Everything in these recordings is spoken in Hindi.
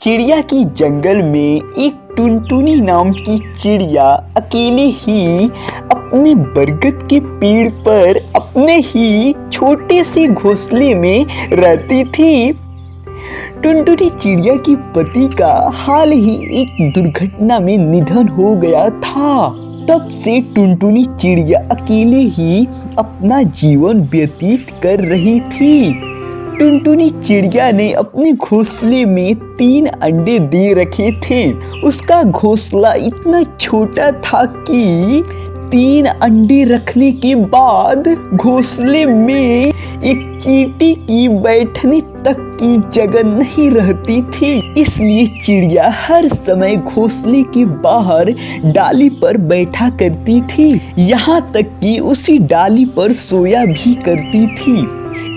चिड़िया की जंगल में एक टुनटुनी नाम की चिड़िया अकेले ही अपने बरगद के पेड़ पर अपने ही छोटे से घोंसले में रहती थी। टुनटुनी चिड़िया की पति का हाल ही एक दुर्घटना में निधन हो गया था। तब से टुनटुनी चिड़िया अकेले ही अपना जीवन व्यतीत कर रही थी। टुनटुनी चिड़िया ने अपने घोंसले में 3 अंडे दे रखे थे। उसका घोंसला इतना छोटा था कि 3 अंडे रखने के बाद घोंसले में एक चींटी की बैठने तक की जगह नहीं रहती थी। इसलिए चिड़िया हर समय घोंसले के बाहर डाली पर बैठा करती थी, यहाँ तक कि उसी डाली पर सोया भी करती थी।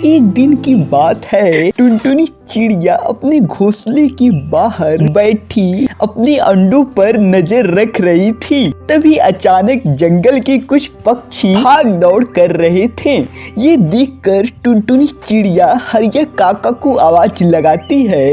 एक दिन की बात है, टुनटुनी चिड़िया अपने घोंसले के बाहर बैठी अपने अंडों पर नजर रख रही थी। तभी अचानक जंगल के कुछ पक्षी भाग दौड़ कर रहे थे। ये देखकर टुनटुनी चिड़िया हरिया काका को आवाज लगाती है,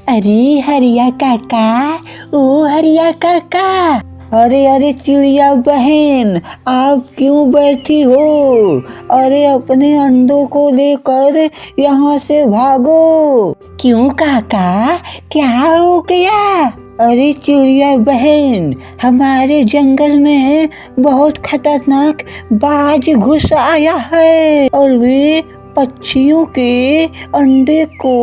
अरे हरिया काका, ओ हरिया काका। अरे चिड़िया बहन, आप क्यों बैठी हो? अरे अपने अंडों को लेकर यहाँ से भागो। क्यों काका, क्या हो गया? अरे चिड़िया बहन, हमारे जंगल में बहुत खतरनाक बाज घुस आया है और वे पक्षियों के अंडे को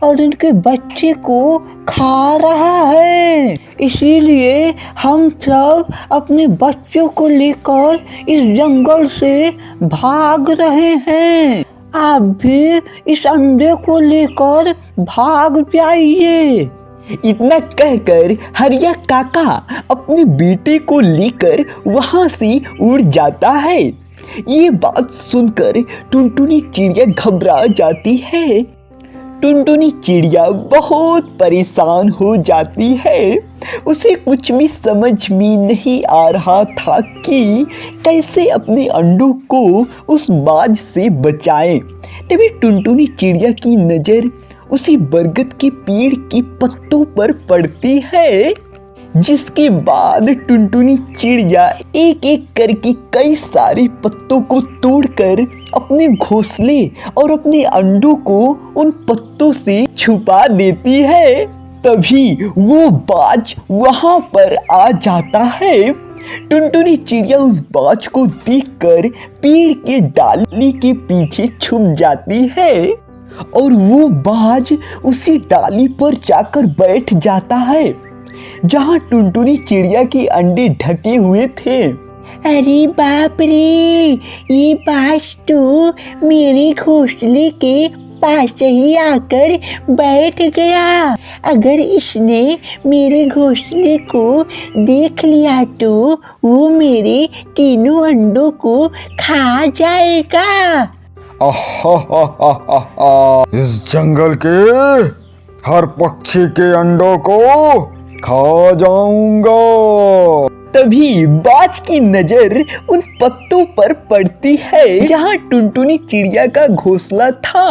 और उनके बच्चे को खा रहा है। इसीलिए हम सब अपने बच्चों को लेकर इस जंगल से भाग रहे हैं। आप भी इस अंडे को लेकर भाग जाइए। इतना कहकर हरिया काका अपने बेटे को लेकर वहां से उड़ जाता है। ये बात सुनकर टुनटुनी चिड़िया घबरा जाती है। टुनटुनी चिड़िया बहुत परेशान हो जाती है। उसे कुछ भी समझ में नहीं आ रहा था कि कैसे अपने अंडों को उस बाज से बचाए। तभी टुनटुनी चिड़िया की नज़र उसी बरगद के पेड़ के पत्तों पर पड़ती है, जिसके बाद टुनटुनी चिड़िया एक एक करके कई सारे पत्तों को तोड़कर अपने घोंसले और अपने अंडों को उन पत्तों से छुपा देती है। तभी वो बाज वहां पर आ जाता है। टुनटुनी चिड़िया उस बाज को देखकर पेड़ के डाली के पीछे छुप जाती है और वो बाज उसी डाली पर जाकर बैठ जाता है जहाँ टुनटुनी चिड़िया के अंडे ढके हुए थे। अरे बाप रे, ये बाज तो मेरे घोंसले के पास ही आकर बैठ गया। अगर इसने मेरे घोंसले को देख लिया तो वो मेरे 3 अंडों को खा जाएगा। इस जंगल के हर पक्षी के अंडों को खा जाऊंगा। तभी बाज की नजर उन पत्तों पर पड़ती है जहाँ टुनटुनी चिड़िया का घोंसला था।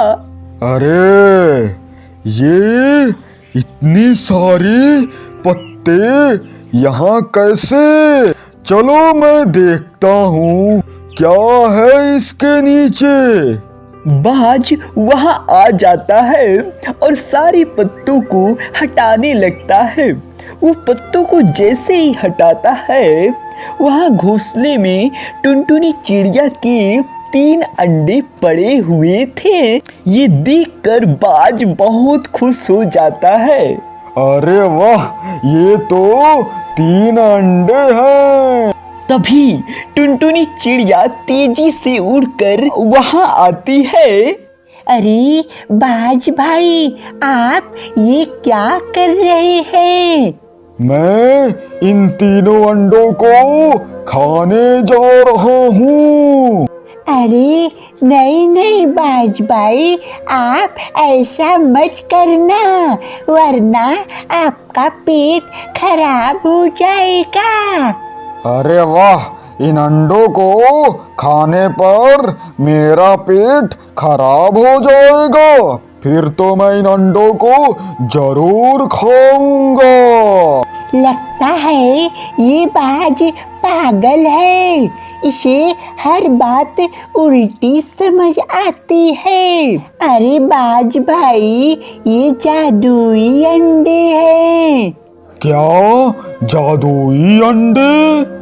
अरे ये इतनी सारी पत्ते यहाँ कैसे? चलो मैं देखता हूँ क्या है इसके नीचे। बाज वहां आ जाता है और सारे पत्तों को हटाने लगता है। वो पत्तों को जैसे ही हटाता है, वहां घोंसले में टुनटुनी चिड़िया के 3 अंडे पड़े हुए थे। ये देखकर बाज बहुत खुश हो जाता है। अरे वाह, ये तो 3 अंडे हैं। तभी टुनटुनी चिड़िया तेजी से उड़कर वहां आती है। अरे बाज भाई, आप ये क्या कर रहे हैं? मैं इन 3 अंडों को खाने जा रहा हूँ। अरे नहीं बाज भाई, आप ऐसा मत करना, वरना आपका पेट खराब हो जाएगा। अरे वाह, इन अंडों को खाने पर मेरा पेट खराब हो जाएगा। फिर तो मैं इन अंडों को जरूर खाऊंगा। लगता है ये बाज पागल है, इसे हर बात उल्टी समझ आती है। अरे बाज भाई, ये जादुई अंडे हैं। क्या जादुई अंडे?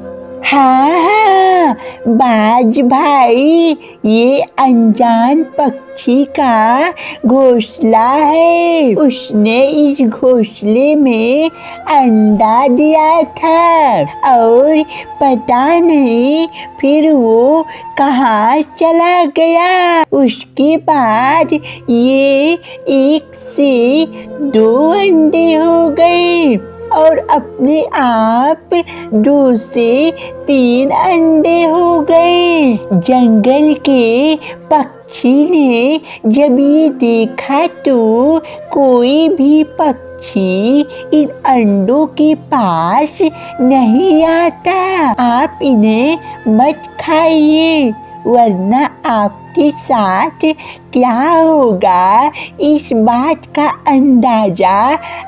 हाँ, बाज भाई, ये अनजान पक्षी का घोंसला है। उसने इस घोंसले में अंडा दिया था और पता नहीं फिर वो कहाँ चला गया। उसके बाद ये 1 से 2 अंडे हो गए और अपने आप 2 से 3 अंडे हो गए। जंगल के पक्षी ने जब ये देखा तो कोई भी पक्षी इन अंडों के पास नहीं आता। आप इन्हें मत खाइए, वरना आपके साथ क्या होगा इस बात का अंदाजा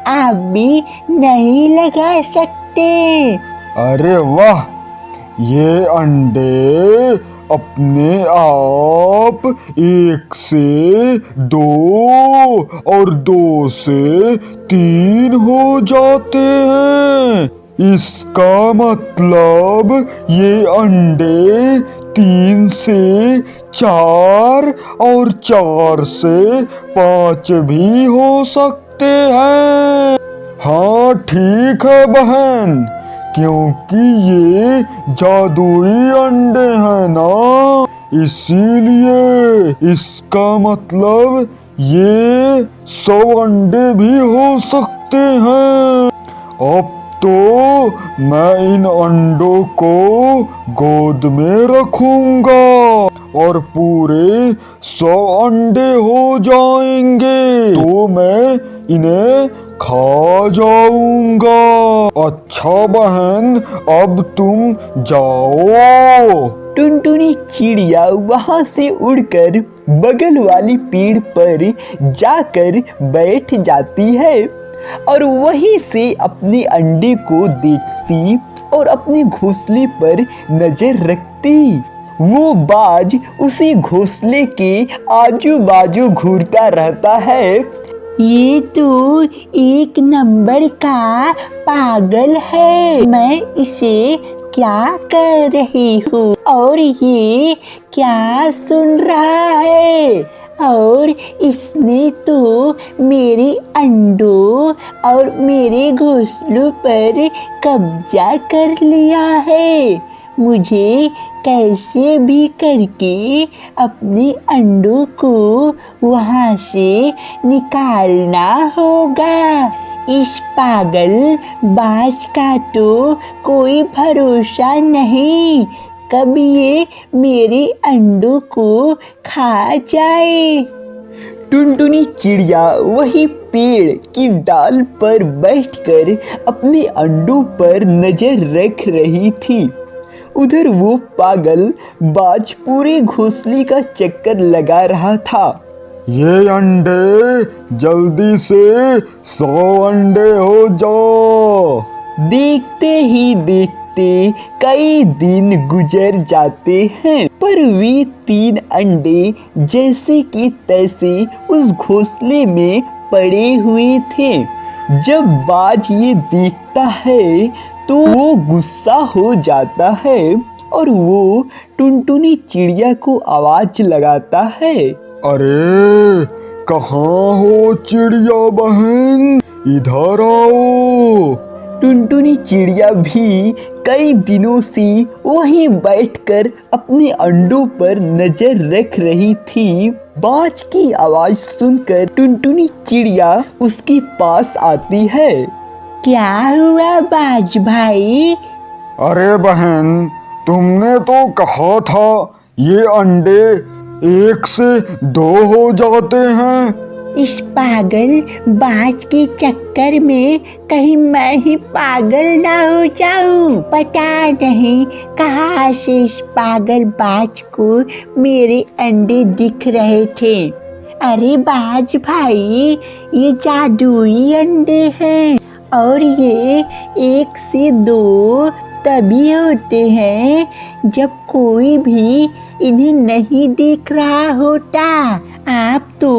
आप भी नहीं लगा सकते। अरे वाह, ये अंडे अपने आप 1 से 2 और 2 से 3 हो जाते हैं। इसका मतलब ये अंडे 3 से 4 और 4 से 5 भी हो सकते हैं। हाँ ठीक है बहन, क्योंकि ये जादुई अंडे हैं ना, इसीलिए इसका मतलब ये 100 अंडे भी हो सकते हैं। अब तो मैं इन अंडों को गोद में रखूंगा और पूरे 100 अंडे हो जाएंगे तो मैं इन्हें खा जाऊंगा। अच्छा बहन, अब तुम जाओ। टुनटुनी चिड़िया वहां से उड़कर बगल वाली पेड़ पर जाकर बैठ जाती है और वहीं से अपने अंडे को देखती और अपने घोंसले पर नजर रखती। वो बाज उसी घोंसले के आजू बाजू घूरता रहता है। ये तो 1 नंबर का पागल है। मैं इसे क्या कर रही हूँ और ये क्या सुन रहा है, और इसने तो मेरे अंडों और मेरे घोंसलों पर कब्जा कर लिया है। मुझे कैसे भी करके अपने अंडों को वहाँ से निकालना होगा। इस पागल बाज का तो कोई भरोसा नहीं, कब ये मेरे अंडों को खा जाए। टुनटुनी चिड़िया वही पेड़ की डाल पर बैठकर अपने अंडों पर नजर रख रही थी। उधर वो पागल बाज पूरे घोंसले का चक्कर लगा रहा था। ये अंडे जल्दी से 100 अंडे हो जाओ। देखते ही देखते कई दिन गुजर जाते हैं, पर वे 3 अंडे जैसे कि तैसे उस घोंसले में पड़े हुए थे। जब बाज ये देखता है तो वो गुस्सा हो जाता है और वो टुनटुनी चिड़िया को आवाज लगाता है। अरे कहाँ हो चिड़िया बहन, इधर आओ। टुनटुनी चिड़िया भी कई दिनों से वहीं बैठकर अपने अंडों पर नजर रख रही थी। बाज की आवाज सुनकर टुनटुनी चिड़िया उसके पास आती है। क्या हुआ बाज भाई? अरे बहन, तुमने तो कहा था ये अंडे 1 से 2 हो जाते हैं। इस पागल बाज के चक्कर में कहीं मैं ही पागल ना हो जाऊं। पता नहीं कहाँ से इस पागल बाज को मेरे अंडे दिख रहे थे। अरे बाज भाई, ये जादुई अंडे हैं और ये 1 से 2 तभी होते हैं जब कोई भी इन्हें नहीं देख रहा होता। आप तो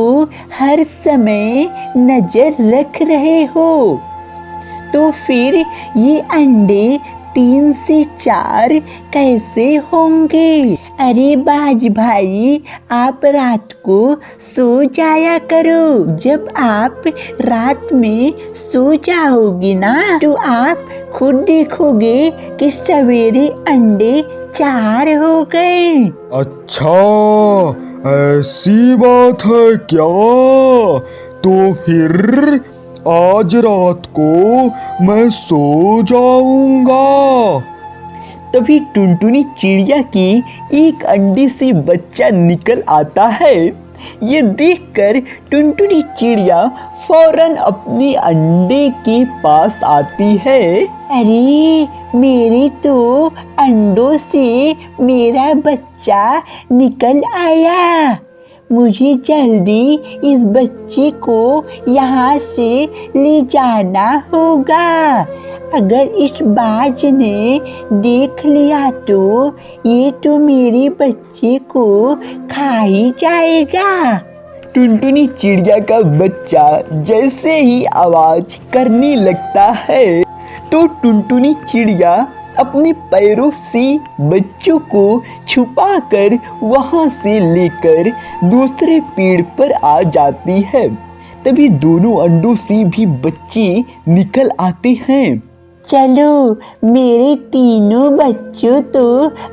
हर समय नजर रख रहे हो, तो फिर ये अंडे 3 से 4 कैसे होंगे? अरे बाज भाई, आप रात को सो जाया करो। जब आप रात में सो जाओगे ना, तो आप खुद देखोगे कि सवेरे अंडे 4 हो गए। अच्छा, ऐसी बात है क्या? तो फिर आज रात को मैं सो जाऊंगा। तभी टुनटुनी चिड़िया की एक अंडे से बच्चा निकल आता है। ये देखकर टुनटुनी चिड़िया फौरन अपने अंडे के पास आती है। अरे, मेरे तो अंडों से मेरा बच्चा निकल आया। मुझे जल्दी इस बच्चे को यहाँ से ले जाना होगा। अगर इस बाज ने देख लिया तो ये तो मेरे बच्चे को खा ही जाएगा। टुनटुनी चिड़िया का बच्चा जैसे ही आवाज करने लगता है, तो टुनटुनी चिड़िया अपने पैरों से बच्चों को छुपाकर वहां से लेकर दूसरे पेड़ पर आ जाती है। तभी दोनों अंडों से भी बच्चे निकल आते हैं। चलो, मेरे तीनों बच्चों तो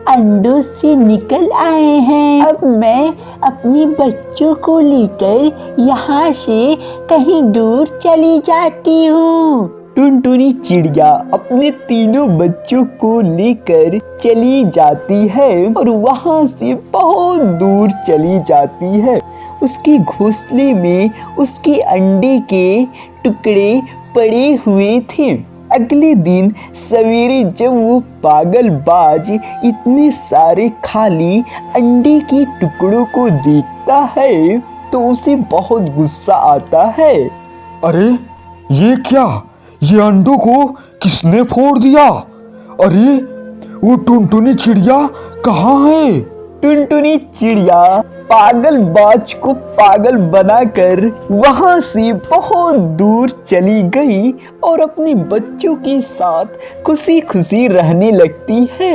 अंडों से निकल आए हैं। अब मैं अपने बच्चों को लेकर यहाँ से कहीं दूर चली जाती हूँ। टुनटुनी चिड़िया अपने तीनों बच्चों को लेकर चली जाती है और वहां से बहुत दूर चली जाती है। उसके घोंसले में उसके अंडे के टुकड़े पड़े हुए थे। अगले दिन सवेरे जब वो पागलबाज इतने सारे खाली अंडे के टुकड़ों को देखता है, तो उसे बहुत गुस्सा आता है। अरे, ये क्या? ये अंडों को किसने फोड़ दिया? अरे, वो टुनटुनी चिड़िया कहाँ है? टुनटुनी चिड़िया पागलबाज को पागल बनाकर वहां से बहुत दूर चली गई और अपने बच्चों के साथ खुशी खुशी रहने लगती है।